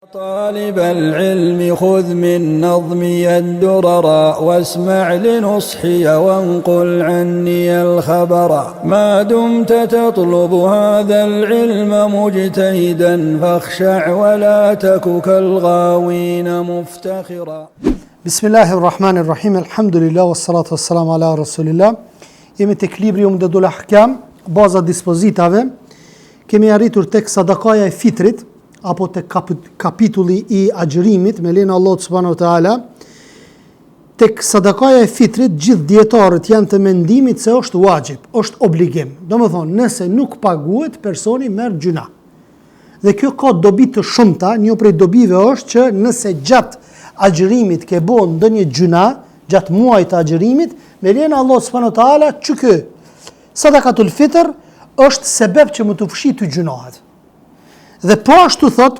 طالب العلم خذ من نظمي الدرر واسمع لنصحي وانقل عني الخبر ما دمت تطلب هذا العلم مجتهدا فاخشع ولا تك كالغاوين مفتخرا. Bismillahirrahmanirrahim, alhamdulillah, wassalatu wassalamu ala rasulillah. Jemi tek libri Umdatul Ahkam, baza dispozitave. Kemi arritur tek sadakaja e fitrit, apo tek kapitulli i agjërimit, me lenin Allah subhanahu wa taala. Tek sadakaja e fitrit, gjithë dietarët janë të mendimit se është wajib, është obligim. Domethënë, nëse nuk paguhet, personi merr gjuna. Dhe kjo ka dobi të shumta, një prej dobive është që nëse gjatë agjërimit ke bon ndonjë gjuna, gjatë muajit të agjërimit, me lenin Allah subhanahu wa taala, që sadakatul fitr është sebeb që më të fshijë ty gjunahet. Dhe po ashtu thot,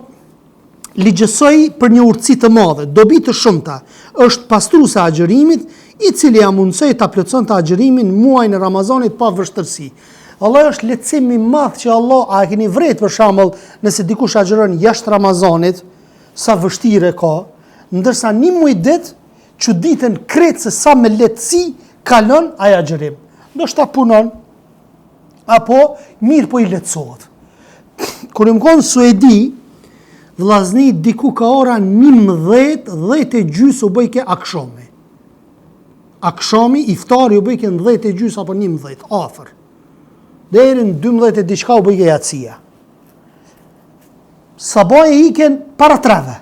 ligjësoj për një urtësi të madhe, dobi të shumta, është pastruese agjërimit, i cili ja mundsoi ta plotësonte agjërimin muajin e Ramazanit pa vështirësi. Allah është lehtësim i madh që Allah, a e keni vret për shembull, nëse dikush agjeron jashtë Ramazanit, sa vështirë ka, ndërsa një muaj ditë çuditën kretë se sa me lehtësi kalon ai agjërim. Ndoshta punon, apo mirë po i lehtësohet. Kur më konë Suedi, vllazni diku ka ora 11, 10:30 u bëjke akşami. Akşami, iftari u bëjke në 10:30 apo 11, afër. Deri në 12 e diçka u bëjke yatsia. Sabah e iken para 3.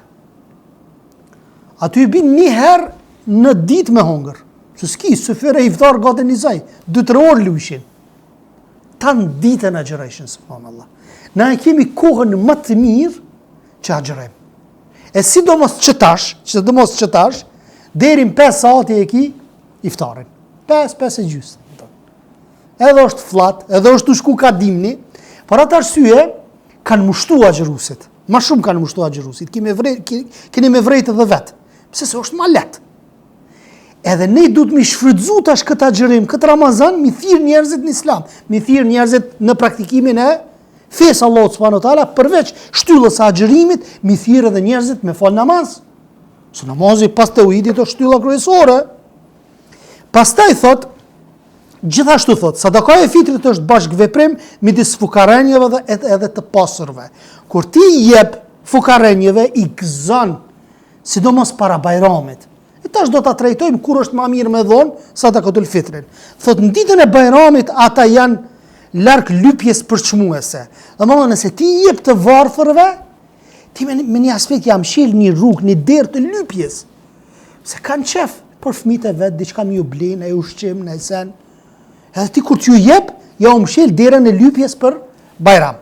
Aty i bin një herë në ditë me hongër. Se s'ki, sëfere iftar gati një zaj, 2-3 orë lushin. Tanë ditën agjërejshin, subhanallah. Na e kemi kohën më të mirë që agjërem. E sidomos qëtash, deri në 5 saati e ki iftarin. 5 e gjysë. Edhe është flat, edhe është të shku ka dimni, për atë arsye, kanë mushtu agjërusit. Ma shumë kanë mushtu agjërusit. Keni me vrejtë edhe vetë. Pse se është ma letë. Edhe ne du të mi shfrytzu tash këtë agjërim, këtë Ramazan, mi thirë njerëzit në islam, mi thirë njerëzit në praktikimin e fesë Allah subhanahu wa taala, përveç shtyllës së agjërimit, mi thirë edhe njerëzit me fal namaz. Se namazi pas tauhidit është shtylla kryesore. Pastaj thot, gjithashtu thot, sadakaja e fitrit është bashkëveprim midis fukarenjeve edhe të pasërve. Kur ti jep fukarenjeve, i gëzon, sidomos para bajramit. E tash do ta trajtojmë kur është më mirë me dhon sadakatul fitrin. Thot në ditën e bajramit ata janë larg lypjes përçmuese. Domethënë nëse ti jep të varfërve, ti me një aspekt jam shil një rrugë, një derë të lypjes. Se kanë qef për fëmijët e vet, diçka më ju blin, ai ushqim, ai sen. Edhe ti kur t'ju jep, ja u mshil derën e lypjes për bajram.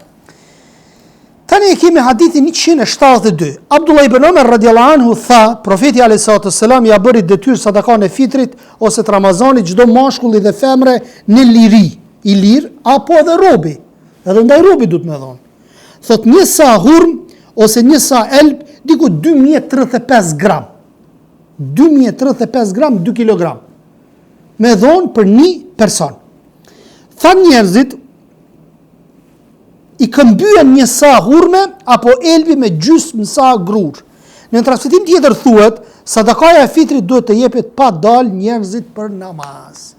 Tani e kemi hadithin 172. Abdullah ibn Umar radiallahu anhu tha, profeti alayhisalatu wassalam ja bëri detyrë sadakan e fitrit ose të Ramazanit çdo mashkulli dhe femre në liri, i lirë apo edhe robi. Edhe ndaj robi duhet me dhon. Thot një sa hurm ose një sa elb diku 2035 gram. 2035 gram, 2 kg. Me dhon për një person. Than njerëzit, i këmbyen një sa hurme apo elbi me gjysmë sa grur. Në transmetim tjetër thuhet, sadakaja e fitrit duhet të jepet pa dal njerëzit për namaz.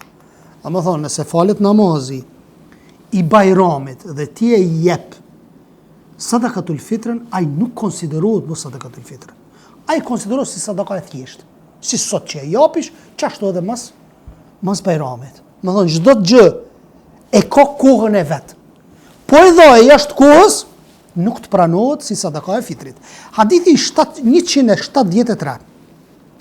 A më thonë, nëse falet namazi i bajramit dhe ti e jep sadakatul fitrën, ai nuk konsiderohet më sadakatul fitrën. Ai konsiderohet si sadaka e thjeshtë. Si sot që e japish, qashtu edhe mas bajramit. Më thonë, çdo gjë e ka kohën e vet. Po edhe e jashtë kohës, nuk të pranohet si sadaka e fitrit. Hadithi 173.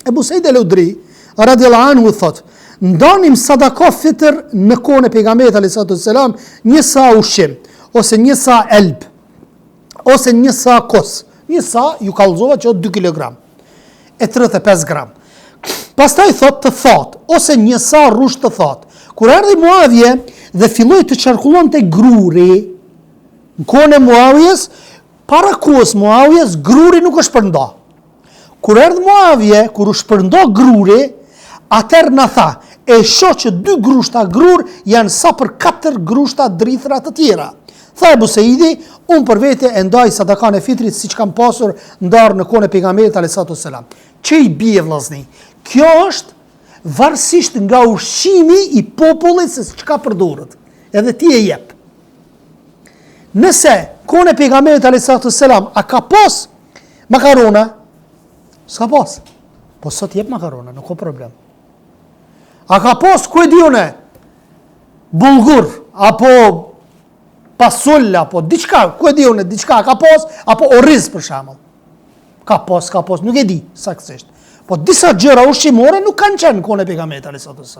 Ebu Sejid el-Udri, radiallahu anhu thot, ndanim sadaka fitr në kohën e pejgamberit alayhisalatu wassalam, një sa ushqim, ose një sa elb, ose një sa kos. Një sa ju kallëzova që o 2 kg, e 35 gram. Pastaj thot të that, ose një sa rush të that. Kur erdhi Muavije dhe filloi të çarkullon te gruri, në kohën e Muavijes, para kohës Muavijes, gruri nuk është shpërnda. Kur erdhi Muavije, kur u shpërnda gruri, atëherë na tha, e shoh që 2 grushta grur janë sa për 4 grushta drithra të tjera. Tha Ebu Seidi, unë për vete e ndaj sadakan e fitrit si që kam pasur ndarë në kone pejgamberit a.s. Që i bie vllazni? Kjo është varësisht nga ushqimi i popullit se çka përdoret. Edhe ti e jep. Nëse kone pejgamberit a.s. a ka pas makarona, s'ka pas. Po sot jep makarona, nuk ka problem. A ka pas ku e diune bulgur apo pasull apo diçka, ku e diune diçka ka pas apo oriz për shembull. Ka pas, nuk e di saktësisht. Po disa gjëra ushqimore nuk kanë qenë në kohën e pejgamberit a.s.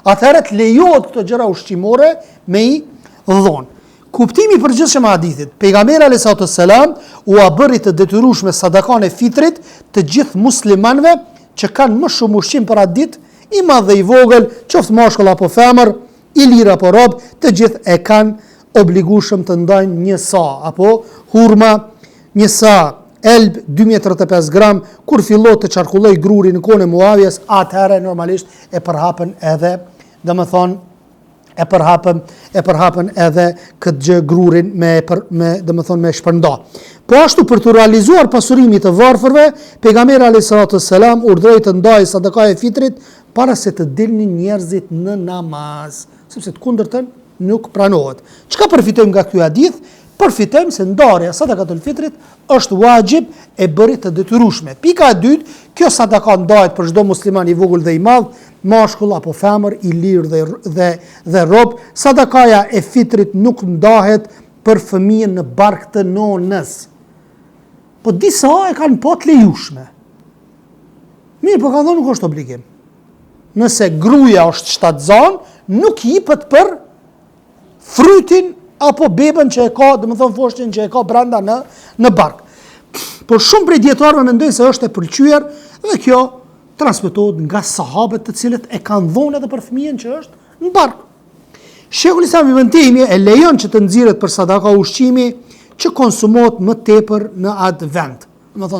Atëherë të lejohet këto gjëra ushqimore me i dhonë. Kuptimi i përgjithshëm i hadithit, pejgamberi a.s. u bëri të detyrueshme sadakan e fitrit të gjithë muslimanëve që kanë më shumë ushqim për atë ditë, i madh dhe i vogël, qoftë mashkull apo femër, i lirë apo rob, të gjithë e kanë obligueshëm të ndajnë një sa apo hurma, një sa elb 235 gram, kur fillot të qarkulloj gruri në kohën e Muavijas, atëherë normalisht e përhapën edhe, e përhapën edhe këtë gjë grurin me shpërnda. Po ashtu për të realizuar pasurimin të varfërve, pejgamberi a.s. urdhëroi të ndajë sadaka e fitrit para se të dilnin njerëzit në namaz, sepse të kundërtën nuk pranohet. Çka përfitojmë nga ky hadith? Përfitojmë se ndarja sadakatul fitrit është wajib e bërit të detyrueshme. Pika e dytë, kjo sadaka ndahet për çdo musliman i vogël dhe i madh, mashkull apo femër, i lirë dhe rob. Sadakaja e fitrit nuk ndahet për fëmijën në bark të nonës. Po disa e kanë po të lejushme. Mirë, po kanë thënë nuk është obligim. Nëse gruaja është shtatzan, nuk jepet për frytin apo bebën që e ka, foshtin që e ka brenda në bark. Por shumë prej dietarëve mendojnë se është e pëlqyer dhe kjo transmetohet nga sahabët të cilët e kanë dhënë edhe për fëmijën që është në bark. Sheikhul Islam Ibn Taymija e lejon që të nxirret për sadaka ushqimi që konsumohet më tepër në atë vend.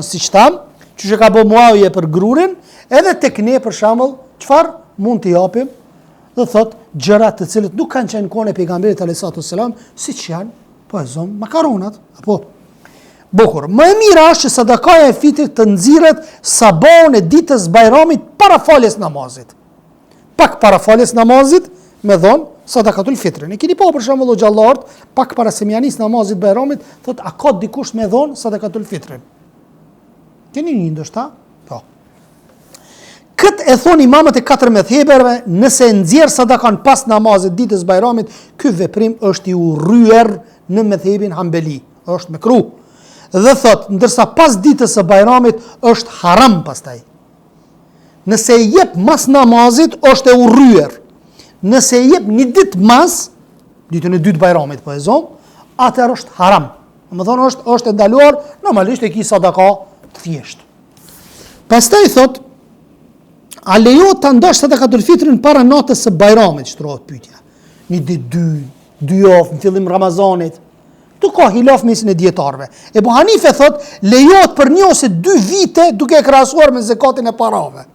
Siç tham, që ka bë Muavija për grurin, edhe tek ne për shembull, çfarë mund t'i japim? Dhe thot gjëra të cilët nuk kanë qenë kohën e pejgamberit a.s. siç janë, po e zon makaronat apo bukur. Më e mira është që sadakaja e fitrit të nxirret sabahun e ditës Bajramit para faljes namazit. Pak para faljes namazit me dhon sadakatul fitrin. E keni pa për shembull xhallart, pak para se mjanis namazit Bajramit, thot a ka dikush me dhon sadakatul fitrin? Keni një ndoshta? Po. Këtë e thonë imamët e katër mezhebeve, nëse nxjerr sadakan pas namazit ditës Bajramit, ky veprim është i urryer në mezhebin Hambeli, është mekruh. Dhe thot, ndërsa pas ditës së Bajramit është haram pastaj. Nëse e jep mas namazit është e urryer. Nëse e jep një ditë mas, ditën e dytë Bajramit po e zon, atëherë është haram. Domethënë është e ndaluar, normalisht e ki sadaka të thjesht. Pastaj thot, a lejohet ta ndash sadakatul fitrin para natës së Bajramit, shtrohet pyetja. Një ditë, dy javë në fillim Ramazanit. Tu ka hilaf mesin e dietarëve. Ebu Hanife thot, lejohet për 1 ose 2 vite duke e krahasuar me zakatin e parave.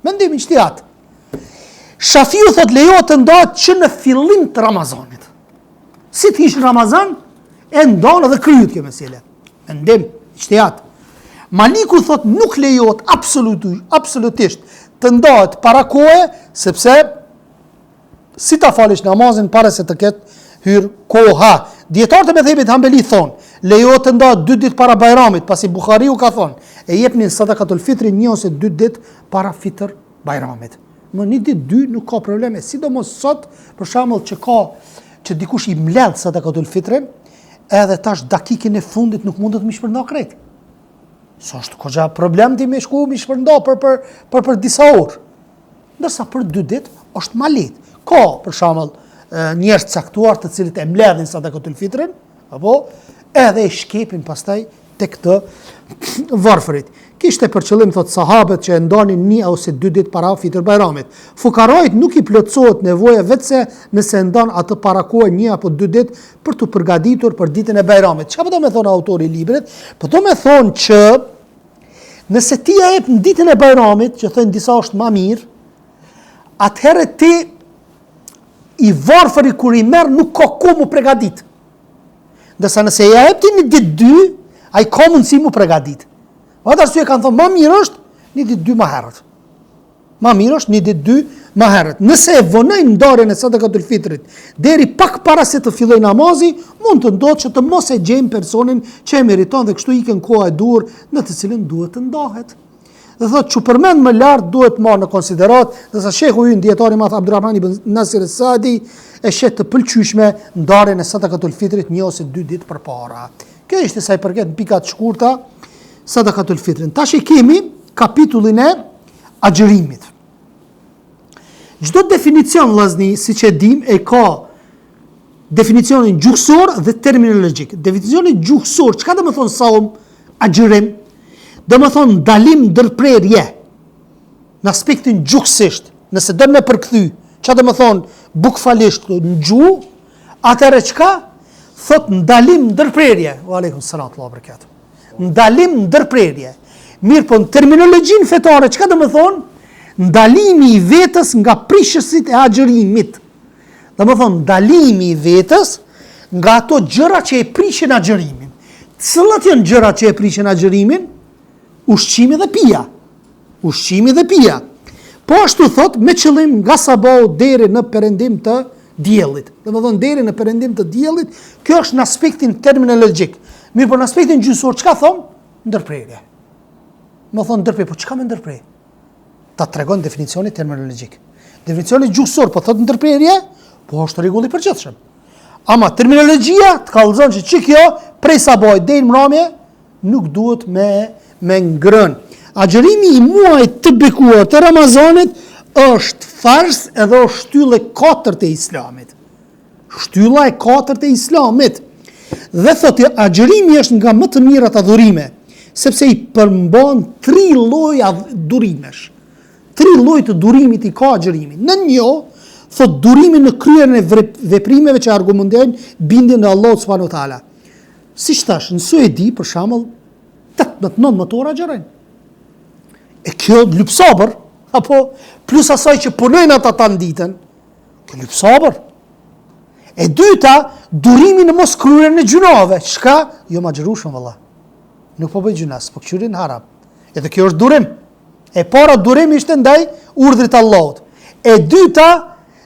Mendim ijtihad. Shafiu thot lejohet të ndahet që në fillim të Ramazanit. Si të ish Ramazan, e ndan edhe kryet kjo mesele. Mendim ijtihad. Maliku thot nuk lejohet absolutisht të ndahet para kohe, sepse si ta falesh namazin para se të ketë hyr koha. Dietarët e mezhebit Hambeli thonë, lejohet të ndahet 2 ditë para Bajramit, pasi Buhariu ka thonë, e jepnin sadakatul fitri 1 ose 2 ditë para fitr Bajramit. Më 1 ditë 2 nuk ka probleme, sidomos sot, për shembull që dikush i mbledh sadakatul fitrin, edhe tash dakikën e fundit nuk mundet më shpërnda krejt. Sa është koxha problem ti me shku mi shpërnda për disa orë. Ndërsa për 2 ditë është ma lehtë. Ka për shembull njerëz caktuar të cilët e mbledhin sadakatul fitrin, apo edhe e shkepin pastaj tek të varfërit. Kishte për qëllim thot sahabët që e ndanin 1 ose 2 ditë para fitr Bajramit. Fukarajt nuk i plotësohet nevoja vetëse nëse ndan atë para kohë 1 apo 2 ditë për të përgatitur për ditën e Bajramit. Çka po do të thonë autori i librit? Po do të thonë që nëse ti ja jep në ditën e Bajramit, që thënë disa është më mirë, atëherë ti i varfëri kur i merr nuk ka ku mu përgatit. Ndërsa nëse ja jep ti një ditë 2, ai ka mundësi mu përgatit. Atë arsye kanë thonë, më mirë është një ditë 2 më herët. Më mirë është një ditë 2 më herët. Nëse e vonojnë ndarjen e sadakatul fitrit deri pak para se të fillojë namazi, mund të ndodhë që të mos e gjejmë personin që e meriton dhe kështu ikën koha e dur në të cilën duhet të ndahet. Dhe thotë që përmend më lart duhet marrë në konsiderat, dhe sa shehu ynë dietari Madh Abdurrahman ibn Nasir Sadi e shet të pëlqyeshme ndarjen e sadakatul fitrit 1 ose 2 ditë përpara. Kjo ishte sa i përket në pika të shkurta sadakatul fitrin. Tash i kemi kapitullin e agjërimit. Çdo definicion vëllazni, siç e dim, e ka definicionin gjuhësor dhe terminologjik. Definicioni gjuhësor, çka do të thonë saum, agjërim, do të thonë ndalim ndërprerje në aspektin gjuhësisht. Nëse do me përkthy, çka do të thonë bukfalisht në gjuhë, atëherë çka? Thot ndalim ndërprerje. Wa alaykum salam wa barakatuh. Ndalim ndërprerje. Mirë, po në terminologjinë fetare, çka do të thonë? Ndalimi i vetës nga prishësit e agjërimit. Do të thonë ndalimi i vetës nga ato gjëra që e prishin agjërimin. Cilat janë gjërat që e prishin agjërimin? Ushqimi dhe pija. Ushqimi dhe pija. Po ashtu thot me qëllim nga sabau deri në perëndim të diellit. Do të thonë deri në perëndim të diellit, kjo është në aspektin terminologjik. Mirë, po në aspektin gjysor çka thon? Ndërprerje. Më thon ndërprer, po çka më ndërprer? Ta tregon definicioni terminologjik. Definicioni gjuhësor po thot ndërprerje, po është rregull i përgjithshëm. Ama terminologjia të kallëzon që kjo prej sabajit deri në mramje nuk duhet me ngrën. Agjërimi i muajit të bekuar të Ramazanit është farz edhe është shtylla e 4 e Islamit. Shtylla e 4 e Islamit. Dhe thotë agjërimi është nga më të mirat adhurime, sepse i përmban 3 lloje durimesh. 3 lloje të durimit i ka agjërimi. Në një, thot durimi në kryerjen e veprimeve që argumentojnë bindjen në Allah subhanahu wa taala. Siç thash, në Suedi për shembull 8-9 motora agjërojnë. E kjo lyp sabër, apo plus asaj që punojnë ata ta ditën, kjo lyp sabër. E dyta, durimi në mos kryerjen e gjunave. Çka? Jo ma xherushëm valla. Nuk po bëj gjunas, po kryerjen haram. Edhe kjo është durim. E para durimi ishte ndaj urdhrit Allahut. E dyta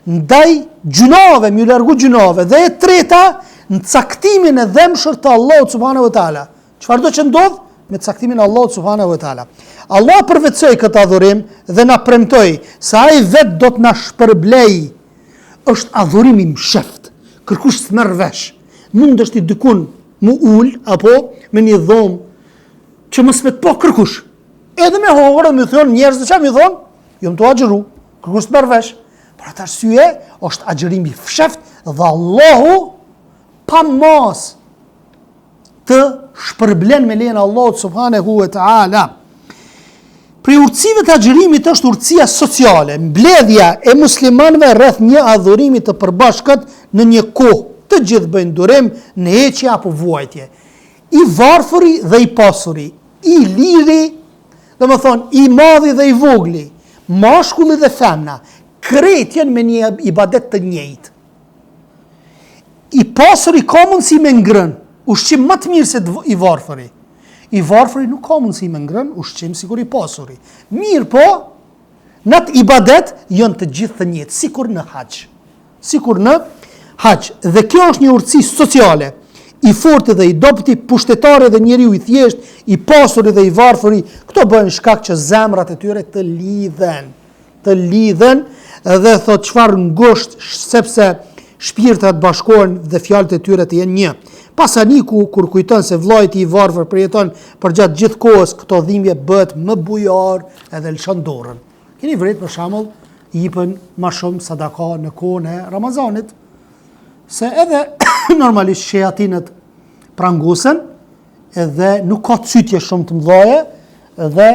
ndaj gjunave, më largu gjunave. Dhe e treta në caktimin e dhëmshër të Allahut subhanahu wa taala. Çfarë do që ndodh me caktimin e Allahut subhanahu wa taala? Allah përvetsoi këtë adhurim dhe na premtoi se ai vet do të na shpërblej. Është adhurimi i msheft. Kërkush të merr vesh. Mund është i dikun mu ul apo me një dhomë që mos me të po kërkush. Edhe me hongër dhe me thonë njerëz që mi thonë, jom të agjëru, kërkush të merr vesh. Për atë arsye është agjërimi i fsheft dhe Allahu pa mos të shpërblen me lejen e Allahut subhanahu wa taala. Për urtësive të agjërimit është urtësia sociale, mbledhja e muslimanëve rreth një adhurimi të përbashkët në një kohë. Të gjithë bëjnë durim në heqje apo vuajtje. I varfëri dhe i pasuri, i liri, do më thonë, i madhi dhe i vogli, mashkulli dhe femna, krejt janë me një ibadet të njëjtë. I pasuri ka mundësi me ngrën, ushqim më të mirë se i varfëri. I varfëri nuk ka mundësi me ngrën, ushqim sikur i pasuri. Mirë po, në të ibadet janë të gjithë të njëjtë, sikur në haxh. Sikur në haxh. Dhe kjo është një urtësi sociale. I fortë dhe i dobëti, pushtetari dhe njeriu i thjesht, i pasuri dhe i varfëri, këto bëjnë shkak që zemrat e tyre të lidhen dhe thot çfarë ngusht sepse shpirtat bashkohen dhe fjalët e tyre të jenë një. Pasaniku kur kujton se vllajti i varfër përjeton përgjatë gjithë kohës, këto dhimbje bëhet më bujar edhe lëshon dorën. Keni vërtet për shembull i jepën më shumë sadaka në kohën e Ramazanit, se edhe normalisht shejatinët prangusen edhe nuk ka cytje shumë të mëdhaje dhe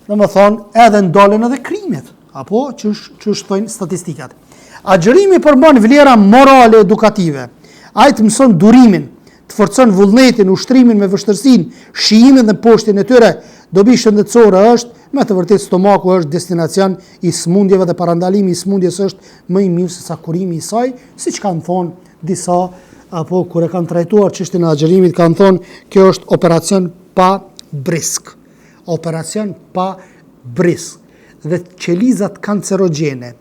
domethënë edhe ndalen edhe krimet apo ç'është thonë statistikat. Agjërimi përmban vlera morale edukative. Ai të mëson durimin, të forcon vullnetin, ushtrimin me vështirësinë, shijimin dhe poshtjen e tyre. Dobi shëndetësore është, me të vërtetë stomaku është destinacion i smundjeve dhe parandalimi i smundjes është më i mirë se sa kurimi i saj, siç kanë thonë disa apo kur e kanë trajtuar çështjen e agjerimit, kanë thonë kjo është operacion pa brisk. Operacion pa brisk. Dhe qelizat kancerogjene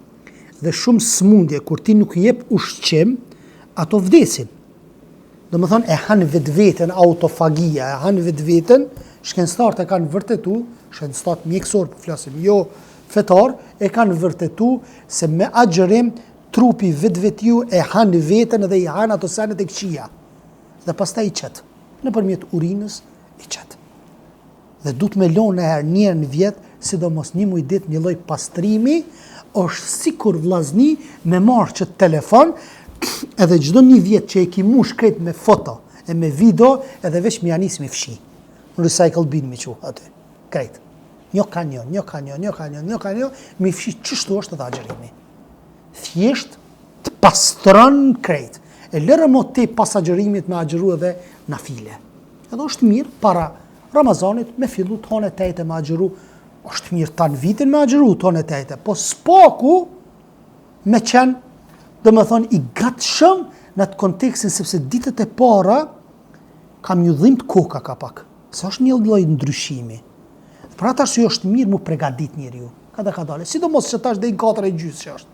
dhe shumë smundje, kur ti nuk jep ushqim, ato vdesin. Do më thonë, e hanë vetveten autofagia, e hanë vetveten, shkencëtarët e kanë vërtetu, shkencëtarët mjekësor po flasim, jo fetar, e kanë vërtetu se me agjerim trupi vetvetiu e hanë veten dhe i hanë ato senet e këqija. Dhe pastaj i qet, nëpërmjet urinës i qet. Dhe du të me lonë e herë njerë në vjetë, sidomos një muj ditë një lloj pastrimi, është sikur vllazni me marrë që telefon, edhe çdo një vjet që e ki mush krejt me foto e me video, edhe veç mi anis mi fshi. Recycle bin mi quh aty. Krejt. Një kanjon, mi fshi çështu është edhe agjerimi. Thjesht të pastron krejt. E lërë mo te pas agjerimit me agjeru edhe nafile. Edhe është mirë para Ramazanit me fillu tonë e tejte me agjeru. Është mirë tanë vitin me agjeru tonë e tejte. Po spaku me qenë, dhe me thonë, i gatshëm në të kontekstin, sepse ditët e para kam një dhimt koka ka pak. Se është një lloj ndryshimi. Për ata që është mirë mu pregadit njeriu. Kada ka dale. Sidomos që tash dhe në 4:30 që është.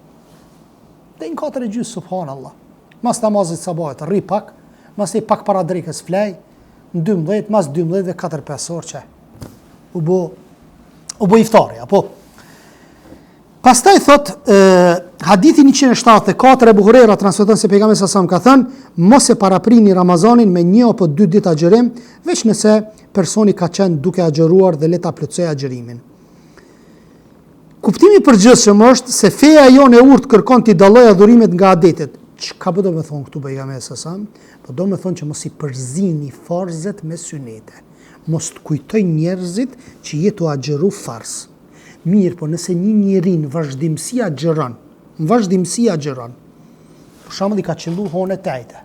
Dhe në 4:30, subhanallah. Mas namazit sabahit, rri pak, mas e pak para drekës flej, në 12, mas 12 dhe 4-5 orë që u bo iftari, apo. Pastaj thot, hadithi 174 e Buhurera transmeton se pejgamberi sa ka thënë, mos e paraprini Ramazanin me 1 apo 2 ditë agjerim, veç nëse personi ka qenë duke agjeruar dhe le ta plotësoj agjerimin. Kuptimi i përgjithshëm është se feja jonë e urtë kërkon t'i dalloj adhurimet nga adetet. Çka do me thonë këtu pejgamberi sa? Po do me thonë që mos i përzini farzet me synete. Mos të kujtoj njerëzit që jetu agjeru fars. Mirë, po nëse një njeri në vazhdimësi agjeron, për shembull i ka qellu hone tejte,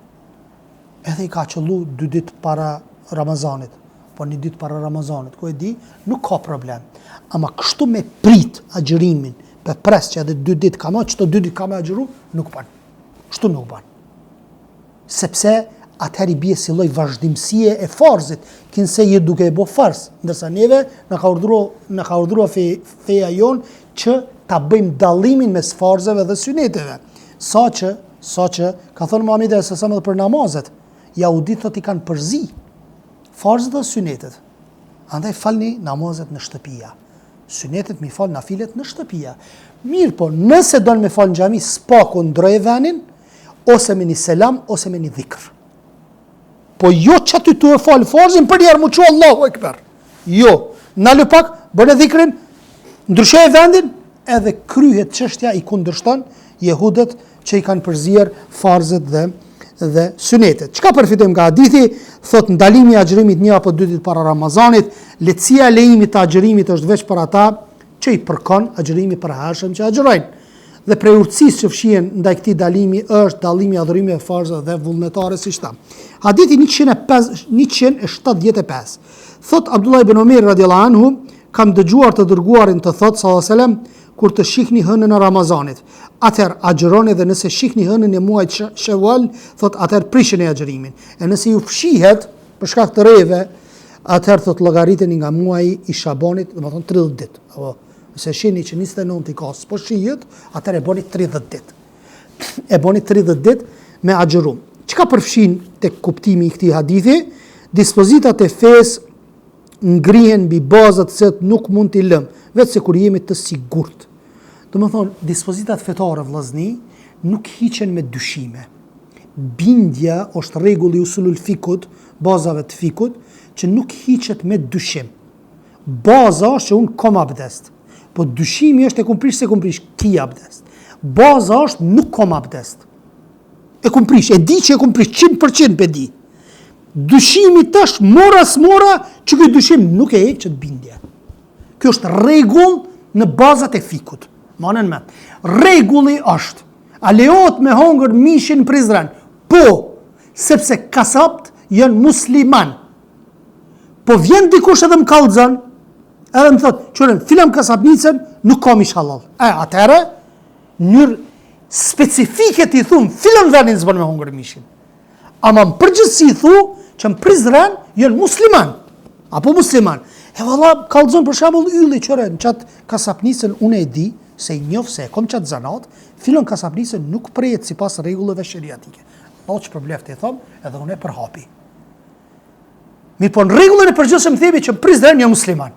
edhe i ka qellu 2 ditë para Ramazanit, po 1 ditë para Ramazanit, ku e di, nuk ka problem. Ama kështu me prit agjerimin, për pres që edhe 2 ditë ka ma, qëto 2 ditë ka me agjeru, nuk ban. Kështu nuk ban. Sepse atëheri bie si lloj vazhdimësie e farzit, kinse je duke e bo farz, ndërsa neve na ka urdhëruar feja jon që ta bëjmë dallimin mes farzeve dhe syneteve. Saqë ka thënë Muhamedi sallallahu alaihi wasallam për namazet, jahudit thot i kanë përzi farzet dhe synetet. Andaj falni namazet në shtëpia. Synetet mi fal nafilet në shtëpia. Mirë, po nëse don me fal në xhami, spaku ndroj venin ose me një selam ose me një dhikr. Po jo që aty tu e falë farzin për njerë mu që Allahu Ekber. Jo, nalu pak, bërë dhikrin, ndryshoj vendin, edhe kryhet çështja i kundërshton jehudët që i kanë përzier farzet dhe synetet. Çka përfitojmë nga hadithi? Thot ndalimi i agjerimit 1 apo 2 ditë para Ramazanit, lehtësia e lejimit të agjerimit është veç për ata që i përkon agjerimi për hershëm që agjerojnë. Dhe prej urtësisë që fshihen ndaj këtij dalimi është dallimi i adhurimeve farzave dhe vullnetare siç tham. Hadithi 175. Thot Abdullah ibn Omer radhiyallahu anhu, kam dëgjuar të dërguarin të thot sallallahu alaihi wasallam, kur të shihni hënën e Ramazanit, atëherë agjeroni dhe nëse shihni hënën e muajit Shawwal, thot atëherë prishni agjerimin. E nëse ju fshihet për shkak të rreve, atëherë thot llogariteni nga muaji i Shabanit, domethënë 30 ditë, apo nëse shihni që 29 i ka, po shihet, atëherë e bëni 30 ditë. E bëni 30 ditë me agjerum. Çka përfshin tek kuptimi i këtij hadithi? Dispozitat e fesë ngrihen mbi bazat se nuk mund t'i lëm, vetëse kur jemi të sigurt. Do të thonë, dispozitat fetare vllazni nuk hiqen me dyshime. Bindja është rregulli usulul fikut, bazave të fikut, që nuk hiqet me dyshim. Baza është që unë kom abdest. Po dyshimi është e kumprish se kumprish, ki abdest. Baza është nuk kom abdest. E kumprish, e di që e kumprish, 100% pe di. Dyshimi tash mora që ky dyshim nuk e heq ç't bindje. Kjo është rregull në bazat e fikut. Manen me. Rregulli është, a lejohet me hongër mishin Prizren? Po, sepse kasapt janë musliman. Po vjen dikush edhe më kallxon, edhe më thot, "Çuren, filam kasapnicën, nuk ka mish halal." Atëherë, në specifike ti thon, filan vendin s'bën me hongër mishin. Ama në përgjithësi thu që në Prizren jënë musliman, apo musliman. E valla, kallëzon për shembull ylli qëre në qatë kasapnisën unë e di, se i njofë se e kom qatë zanat, fillon kasapnisën nuk prejet si pas regullëve shëriatike. Allah që përbleft e thom, edhe unë e përhapi. Mirë po në regullën e përgjithshëm themi që Prizren jënë musliman,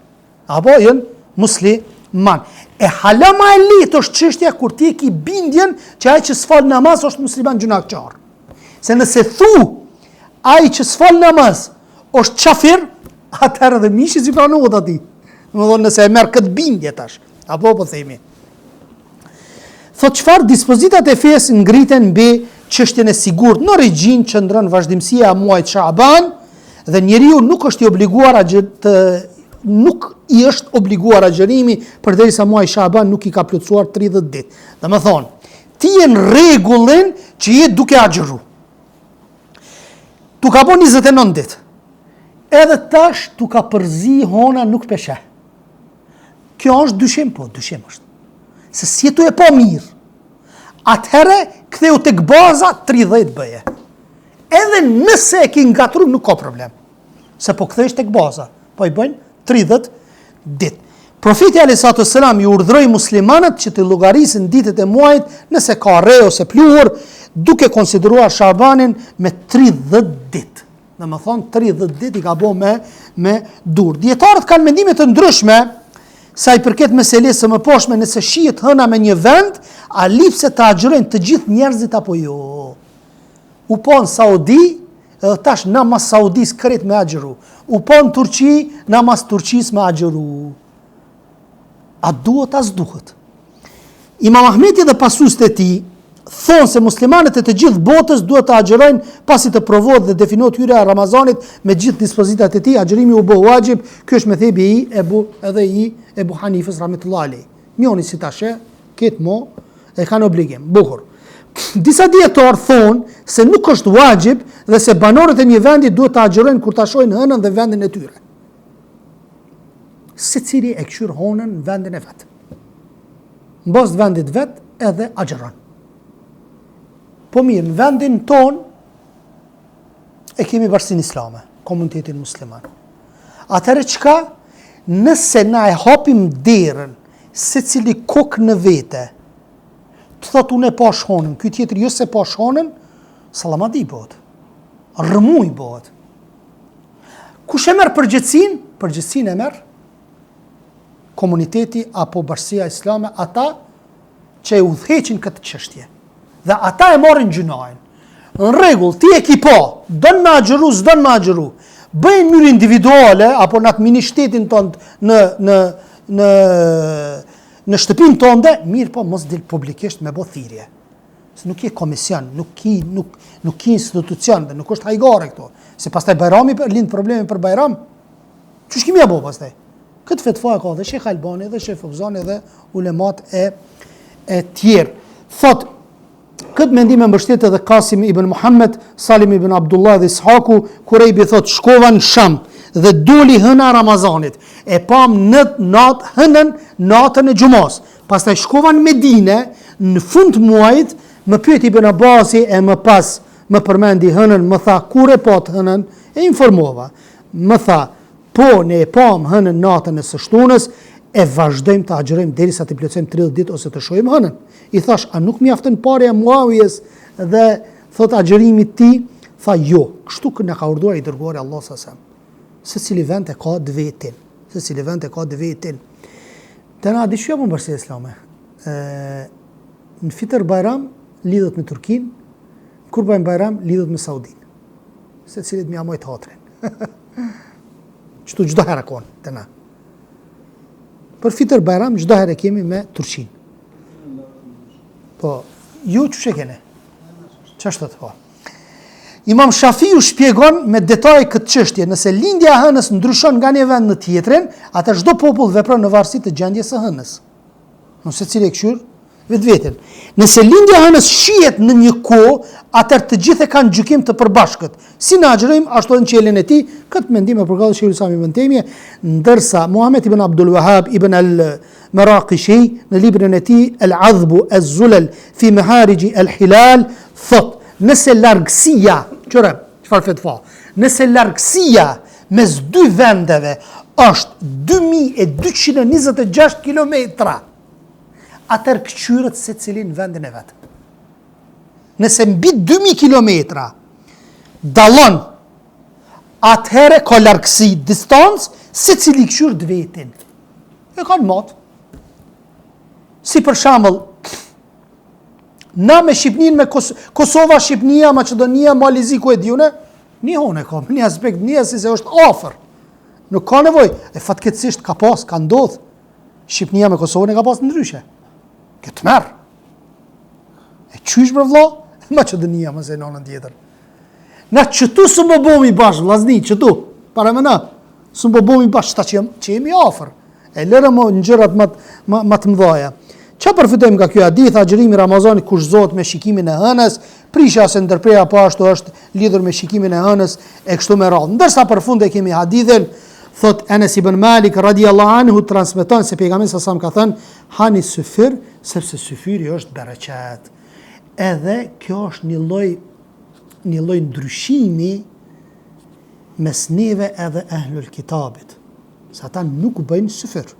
apo jënë musliman. E hala ma e letë është çështja kur ti e ki bindjen që ai që s'fal namaz është musliman gjunakçar. Se nëse thu ai që s'fal namaz është qafir, atëherë dhe mishi si pranohet ati. Domethënë nëse e merr këtë bindje tash, apo po themi. Thot çfarë dispozitat e fesë ngriten mbi çështjen e sigurt në origjinë qëndron vazhdimësia e muajit Shaaban dhe njeriu nuk është i obliguar nuk i është obliguar agjerimi përderisa muaji Shaaban nuk i ka plotësuar 30 ditë. Domethënë, ti je në rregullin që je duke agjeru. Tu ka bo 29 ditë. Edhe tash tu ka përzi hona nuk peshe. Kjo është dyshim, po dyshim është. Se si tu e po mirë. Atëhere, ktheu tek baza 30 bëje. Edhe nëse e ki ngatru nuk ka problem. Se po kthesh tek baza. Po i bëjnë 30 ditë. Profeti alayhissalatu wassalam i urdhroi muslimanët që të llogarisin ditët e muajit nëse ka re ose pluhur, duke konsideruar Shaabanin me 30 ditë. Domethënë 30 ditë i ka bo me dur. Dietarët kanë mendime të ndryshme sa i përket meselesë së mëposhme nëse shihet hëna me një vend, a lipse të agjërojnë të gjithë njerëzit apo jo. U po në Saudi, edhe tash namaz Saudis kret me agjëru. U po në Turqi, namaz Turqis me agjëru. A duhet as duhet. Imam Ahmeti dhe pasust e tij thonë se muslimanët e të gjithë botës duhet të agjërojnë pasi të provohet dhe definohet hyrja e Ramazanit me gjithë dispozitat e tij. Agjërimi u bë wajib. Ky është methëbi i Ebu Hanifës rahmetullahi alayh. Njoni si tash, këtë mo e kanë obligim. Bukur. Disa dietar thonë se nuk është wajib dhe se banorët e një vendi duhet të agjërojnë kur ta shohin hënën dhe vendin e tyre. Secili e këshyr honën në vendin e vet. Mbas vendit vet edhe agjëron. Po mirë, në vendin ton e kemi bashkinë islame, komunitetin musliman. Atëherë çka? Nëse na e hapim derën secili kokë në vete, të thotë unë e pash honën, ky tjetër jo se pash honën, sallamadi bëhet. Rrëmuj bëhet. Kush e merr përgjegjësinë? Përgjegjësinë e merr komuniteti apo bashkia islame, ata që e udhëheqin këtë çështje. Dhe ata e marrin gjunajin. Në rregull, ti e ki po, don me agjëru, s'don me agjëru. Bëjnë në mënyrë individuale apo në atë mini shtetin tënd në shtëpinë tënde, mirë po mos del publikisht me bë thirrje. Se nuk je komision, nuk ki institucion, dhe nuk është hajgare këto. Se pastaj Bajrami lind probleme për Bajram. Ç'është kimi apo pastaj? Këtë fetfa ka dhe Sheikh Albani dhe Sheikh Fawzani dhe ulemat e tjerë. Thot, këtë mendim e mbështet edhe Kasim ibn Muhammed, Salim ibn Abdullah dhe Ishaku, Kurejbi thot, shkova në Sham dhe doli hëna Ramazanit. E pam hënën natën e xumas. Pastaj shkova në Medine, në fund muajit, më pyet Ibn Abbasi e më pas më përmendi hënën, më tha kur e pat hënën, e informova. Më tha, po ne e pam hënën natën e së shtunës, e vazhdojmë të agjërojmë derisa të plotësojmë 30 ditë ose të shohim hënën. I thash, a nuk mjafton parja Muawijes dhe thot agjërimi ti? Tha jo, kështu që na ka urdhëruar i dërguari Allah s.a.s. Secili vend e ka vetin. Secili vend e ka vetin. Tana dishja më bashkë islame. Në Fitr Bajram lidhet me Turkinë, kur bëjmë Bajram lidhet me Saudin. Secilit më amoj të hatrin. Çto çdo herë kon tana. Për Fitr Bajram çdo herë kemi me Turqinë. Po, ju ç'e keni? Ç'është po? Imam Shafiu shpjegon me detaj këtë çështje, nëse lindja e hënës ndryshon nga një vend në tjetrin, atë çdo popull vepron në varësi të gjendjes së hënës. Nëse secili e këshyr vetveten. Nëse lindja e hënës shihet në një kohë, atëherë të gjithë kanë gjykim të përbashkët. Si na agjërojmë ashtu edhe në qiellin e tij, këtë mendim e përgatën Sheikhul Islam ibn Taymija, ndërsa Muhammad ibn Abdul Wahhab ibn al-Maraqishi në librin e tij Al-Adhbu Az-Zulal fi Maharij al-Hilal thot, nëse largësia Qëre, çfarë fetva? Nëse largësia mes dy vendeve është 2226 kilometra, atër këqyrët se cilin vendin e vetë. Nëse mbi 2000 kilometra dallon, atëhere ka largësi, distancë, se cili këqyrë dë vetin. E kanë matë. Si për shembull, na me Shqipnin, me Kosova, Shqipnia, Macedonia, Malizi, ku e diune, një hone ka, një aspekt, një si se është afër. Nuk ka nevoj, e fatkeqësisht ka pas, ka ndodh. Shqipnia me Kosovën e ka pas ndryshe. Këtë merë. E qysh për vlla? Macedonia më se nënën tjetër. Na qëtu së më bomi bashkë, vllazni, qëtu, para më na, së më bomi bashkë, shta që jemi afër. E lërë më në gjërat më të mëdhaja. Qa përfitojmë nga kjo hadith, agjërimi Ramazanit kushtohet me shikimin e hënës, prishja se ndërpreja po ashtu është lidhur me shikimin e hënës e kështu me radhë. Ndërsa për fund e kemi hadithin, thot Enes ibn Malik radiallahu anhu transmeton se pejgamberi sa ka thënë, hani syfir, sepse syfiri është bereqet. Edhe kjo është një lloj ndryshimi mes neve edhe ehlul kitabit. Se ata nuk bëjnë syfir.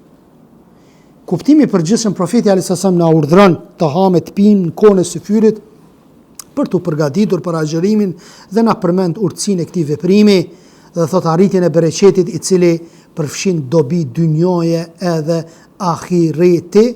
Kuptimi i përgjithshëm profeti alayhis salam na urdhëron të hamë të pimë në kohën e syfyrit për të përgatitur për agjërimin dhe na përmend urtësinë e këtij veprimi dhe thot arritjen e bereqetit i cili përfshin dobi dynjoje edhe ahireti.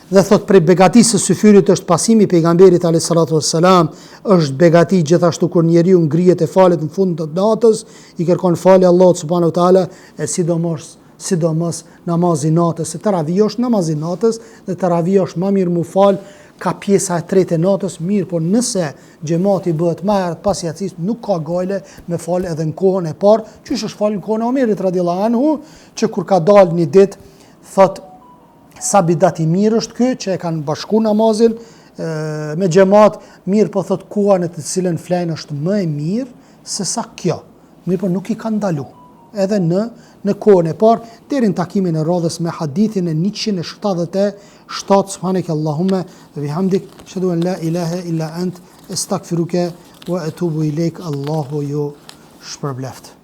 Dhe thot prej begatisë së syfyrit është pasimi i pejgamberit alayhis salatu wassalam, është begati gjithashtu kur njeriu ngrihet e falet në fund të natës, i kërkon falje Allahut subhanahu wa taala, e sidomos namazi natës, se taravih është namazi natës dhe taravih është më mirë mu fal ka pjesa e tretë e natës, mirë, por nëse xhamati bëhet më herët pas jacis, nuk ka gojle me fal edhe në kohën e parë, çish është fal në kohën e Omerit radhiyallahu anhu, që kur ka dalë një ditë, thot sa bidat i mirë është ky, që e kanë bashku namazin me xhamat, mirë po thot koha në të cilën flajnë është më e mirë se sa kjo. Mirë po nuk i kanë ndalu. Edhe në kohën e parë, deri në takimin e radhës me hadithin e 177, subhaneke Allahumma ve bihamdik, ashhadu an la ilaha illa ant, astaghfiruka wa atubu ilaik. Allahu ju shpërbleft.